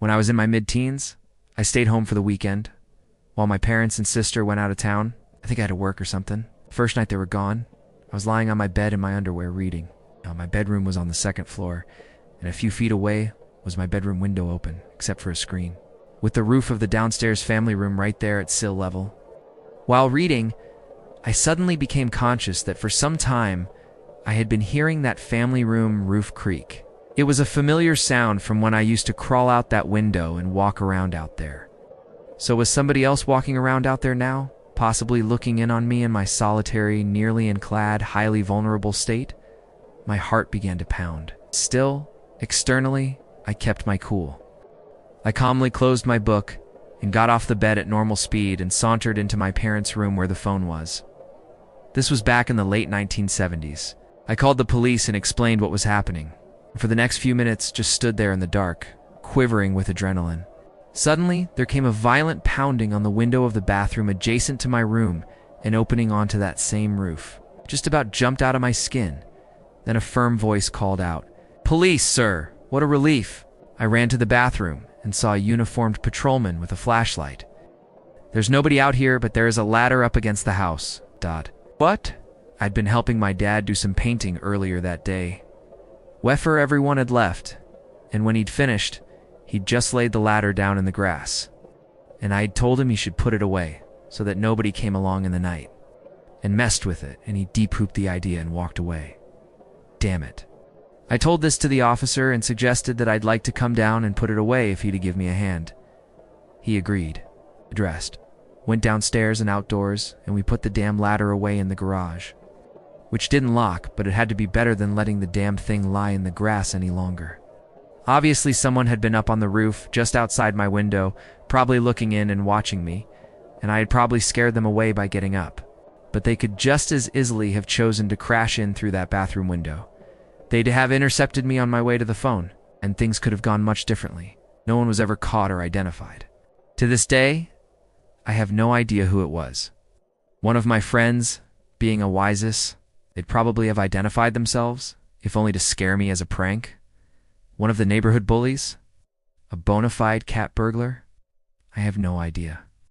When I was in my mid-teens, I stayed home for the weekend, while my parents and sister went out of town. I think I had to work or something. First night they were gone, I was lying on my bed in my underwear reading. My bedroom was on the second floor, and a few feet away was my bedroom window open, except for a screen, with the roof of the downstairs family room right there at sill level. While reading, I suddenly became conscious that for some time, I had been hearing that family room roof creak. It was a familiar sound from when I used to crawl out that window and walk around out there. So was somebody else walking around out there now, possibly looking in on me in my solitary, nearly unclad, highly vulnerable state? My heart began to pound. Still, externally, I kept my cool. I calmly closed my book and got off the bed at normal speed and sauntered into my parents' room where the phone was. This was back in the late 1970s. I called the police and explained what was happening. For the next few minutes, just stood there in the dark, quivering with adrenaline. Suddenly, there came a violent pounding on the window of the bathroom adjacent to my room and opening onto that same roof. Just about jumped out of my skin. Then a firm voice called out, "Police, sir! What a relief!" I ran to the bathroom and saw a uniformed patrolman with a flashlight. "There's nobody out here, but there is a ladder up against the house." What? I'd been helping my dad do some painting earlier that day. Weffer everyone had left, and when he'd finished, he'd just laid the ladder down in the grass. And I'd told him he should put it away, so that nobody came along in the night, and messed with it, and he de-pooped the idea and walked away. Damn it. I told this to the officer and suggested that I'd like to come down and put it away if he'd give me a hand. He agreed, dressed, went downstairs and outdoors, and we put the damn ladder away in the garage. Which didn't lock, but it had to be better than letting the damn thing lie in the grass any longer. Obviously someone had been up on the roof, just outside my window, probably looking in and watching me, and I had probably scared them away by getting up. But they could just as easily have chosen to crash in through that bathroom window. They'd have intercepted me on my way to the phone, and things could have gone much differently. No one was ever caught or identified. To this day, I have no idea who it was. One of my friends, being a wisest, they'd probably have identified themselves, if only to scare me as a prank. One of the neighborhood bullies? A bona fide cat burglar? I have no idea.